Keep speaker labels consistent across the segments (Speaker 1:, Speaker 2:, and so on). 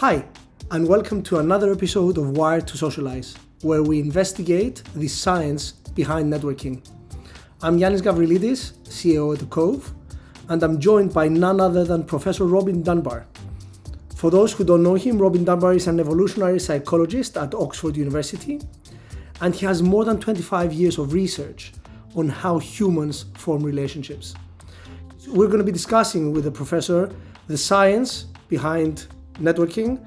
Speaker 1: Hi, and welcome to another episode of Wired to Socialize, where we investigate the science behind networking. I'm Yiannis Gavrielides, CEO at Covve, and I'm joined by none other than Professor Robin Dunbar. For those who don't know him, Robin Dunbar is an evolutionary psychologist at Oxford University, and he has more than 25 years of research on how humans form relationships. We're going to be discussing with the professor the science behind networking,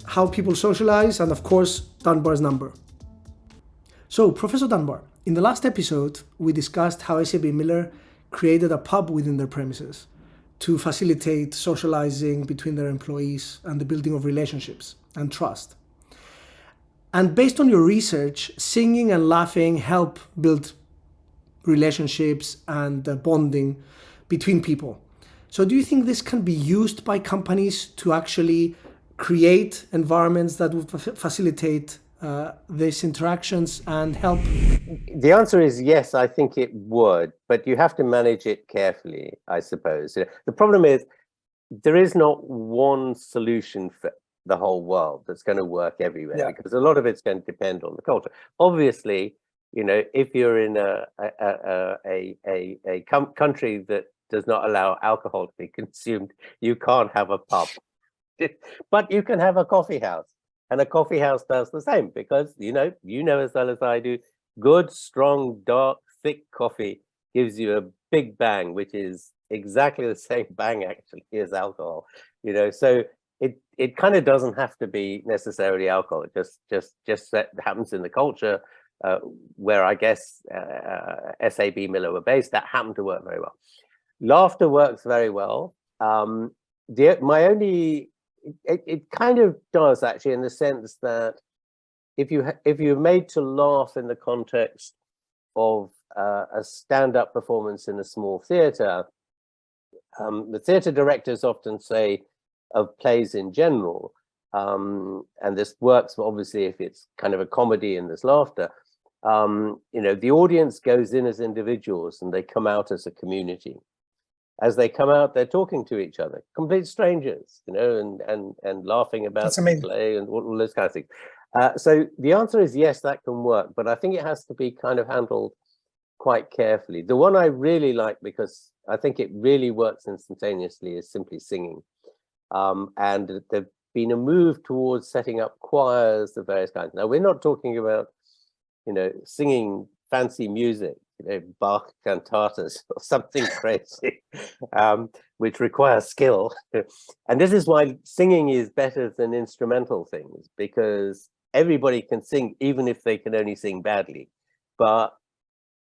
Speaker 1: how people socialize, and of course, Dunbar's number. So, Professor Dunbar, in the last episode, we discussed how SAB Miller created a pub within their premises to facilitate socializing between their employees and the building of relationships and trust. And based on your research, singing and laughing help build relationships and bonding between people. So do you think this can be used by companies to actually create environments that would facilitate these interactions and help?
Speaker 2: The answer is yes, I think it would, but you have to manage it carefully, I suppose. The problem is there is not one solution for the whole world that's going to work everywhere, because a lot of it's going to depend on the culture. Obviously, if you're in a country that does not allow alcohol to be consumed, you can't have a pub. But you can have a coffee house, and a coffee house does the same, because you know as well as I do, good, strong, dark, thick coffee gives you a big bang, which is exactly the same bang actually as alcohol. So it kind of doesn't have to be necessarily alcohol. It just happens in the culture where I guess SAB Miller were based. That happened to work very well. Laughter works very well. It kind of does actually, in the sense that if you're made to laugh in the context of a stand-up performance in a small theatre, the theatre directors often say of plays in general, and this works obviously if it's kind of a comedy and there's laughter. The audience goes in as individuals and they come out as a community. As they come out, they're talking to each other, complete strangers, and laughing about the play and all those kinds of things. So the answer is yes, that can work, but I think it has to be kind of handled quite carefully. The one I really like, because I think it really works instantaneously, is simply singing. And there's been a move towards setting up choirs of various kinds. Now, we're not talking about, singing fancy music, Bach cantatas or something crazy, which requires skill. And this is why singing is better than instrumental things, because everybody can sing, even if they can only sing badly. But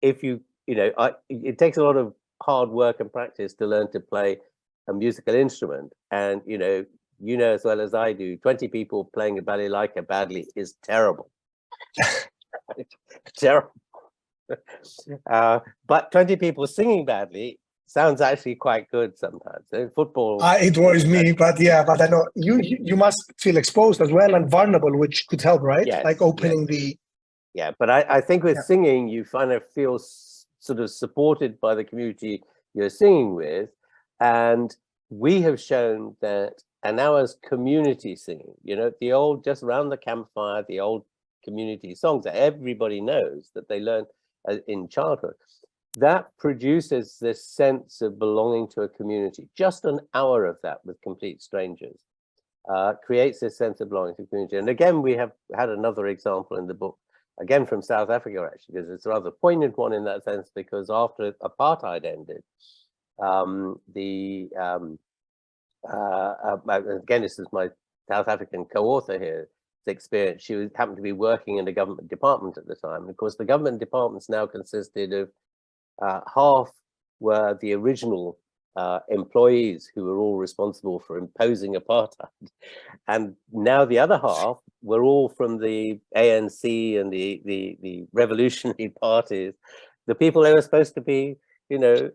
Speaker 2: if it takes a lot of hard work and practice to learn to play a musical instrument. And, as well as I do, 20 people playing a balalaika badly is terrible. Terrible. But 20 people singing badly sounds actually quite good sometimes. Football.
Speaker 1: It worries me, but I know you must feel exposed as well and vulnerable, which could help, right?
Speaker 2: Yes,
Speaker 1: like opening the.
Speaker 2: Yeah, but I think with singing, you kind of feel sort of supported by the community you're singing with, and we have shown that. And now as community singing, the old just around the campfire, the old community songs that everybody knows that they learn in childhood, that produces this sense of belonging to a community. Just an hour of that with complete strangers creates this sense of belonging to a community. And again, we have had another example in the book, again from South Africa, actually, because it's a rather poignant one in that sense, because after apartheid ended, again, this is my South African co-author here, experience. She happened to be working in a government department at the time. And of course, the government departments now consisted of half were the original employees who were all responsible for imposing apartheid, and now the other half were all from the ANC and the revolutionary parties, the people they were supposed to be,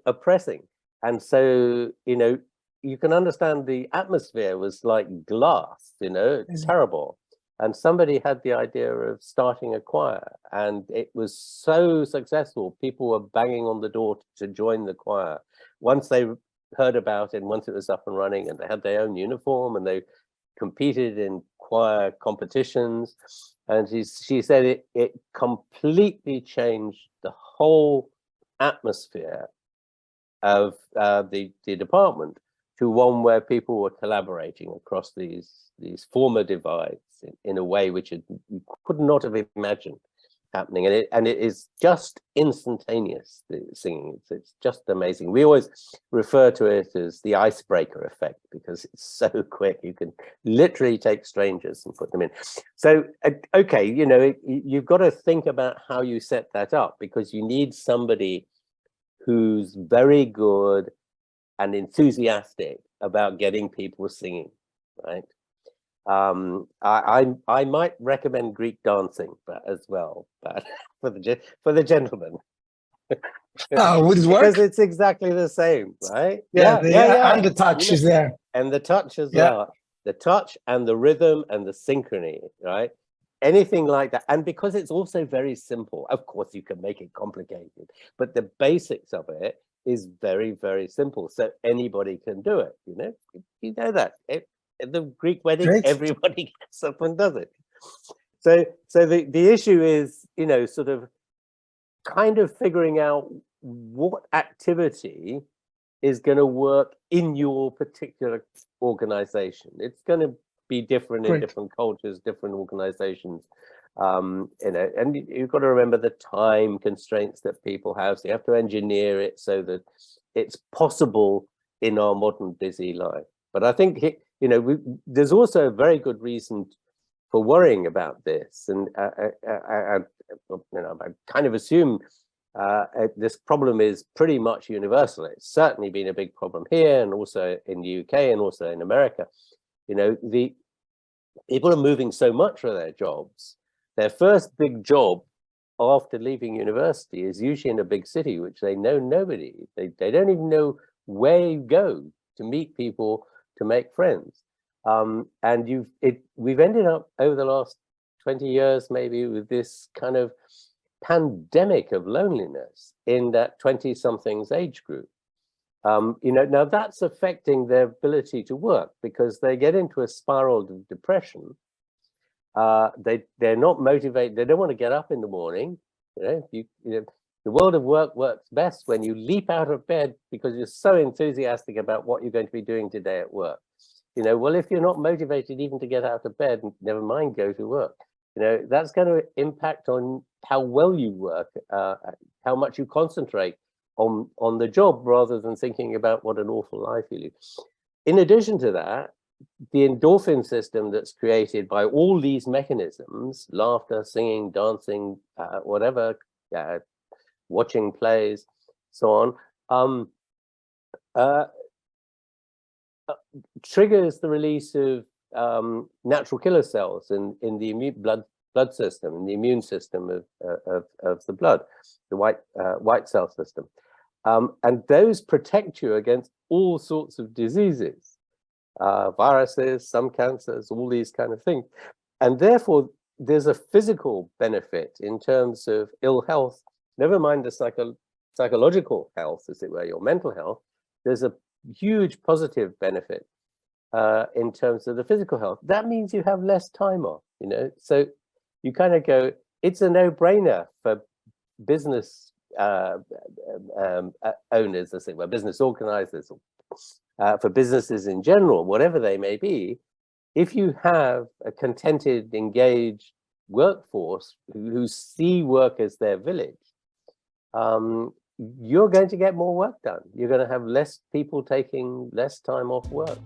Speaker 2: oppressing. And so, you can understand the atmosphere was like glass, it's terrible. And somebody had the idea of starting a choir, and it was so successful. People were banging on the door to join the choir. Once they heard about it, once it was up and running, and they had their own uniform, and they competed in choir competitions, and she said it completely changed the whole atmosphere of the department to one where people were collaborating across these former divides in a way which you could not have imagined happening, and it is just instantaneous, the singing. It's just amazing. We always refer to it as the icebreaker effect because it's so quick. You can literally take strangers and put them in. So okay, you know, you've got to think about how you set that up, because you need somebody who's very good and enthusiastic about getting people singing, right? I might recommend Greek dancing as well, but for the gentlemen.
Speaker 1: Would it work?
Speaker 2: Because it's exactly the same, right?
Speaker 1: Yeah. And the touch is there.
Speaker 2: And the touch as well. The touch and the rhythm and the synchrony, right? Anything like that. And because it's also very simple, of course you can make it complicated, but the basics of it is very, very simple. So anybody can do it, you know? You know that. At the Greek wedding,
Speaker 1: Great.
Speaker 2: Everybody gets up and does it. So the issue is, you know, sort of kind of figuring out what activity is going to work in your particular organization. It's going to be different in different cultures, different organizations. You know, and you've got to remember the time constraints that people have. So you have to engineer it so that it's possible in our modern busy life. But I think, you know, there's also a very good reason for worrying about this. And you know, I kind of assume this problem is pretty much universal. It's certainly been a big problem here, and also in the UK, and also in America. You know, the people are moving so much for their jobs. Their first big job after leaving university is usually in a big city, which they know nobody. They don't even know where you go to meet people, to make friends. And we've ended up over the last 20 years maybe with this kind of pandemic of loneliness in that 20-somethings age group. You know, now that's affecting their ability to work, because they get into a spiral of depression. They're not motivated. They don't want to get up in the morning. You know, the world of work works best when you leap out of bed because you're so enthusiastic about what you're going to be doing today at work. You know, well, if you're not motivated even to get out of bed, never mind go to work. You know, that's going to impact on how well you work, how much you concentrate on the job, rather than thinking about what an awful life you live. In addition to that, the endorphin system that's created by all these mechanisms, laughter, singing, dancing, whatever, watching plays, so on, triggers the release of natural killer cells in the blood system, in the immune system of the blood, the white cell system. And those protect you against all sorts of diseases, viruses, some cancers, all these kind of things. And therefore, there's a physical benefit in terms of ill health, never mind the psychological health, as it were, your mental health. There's a huge positive benefit in terms of the physical health. That means you have less time off, you know. So you kind of go, it's a no-brainer for business owners, as it were, business organizers, for businesses in general, whatever they may be. If you have a contented, engaged workforce who see work as their village, you're going to get more work done. You're going to have less people taking less time off work.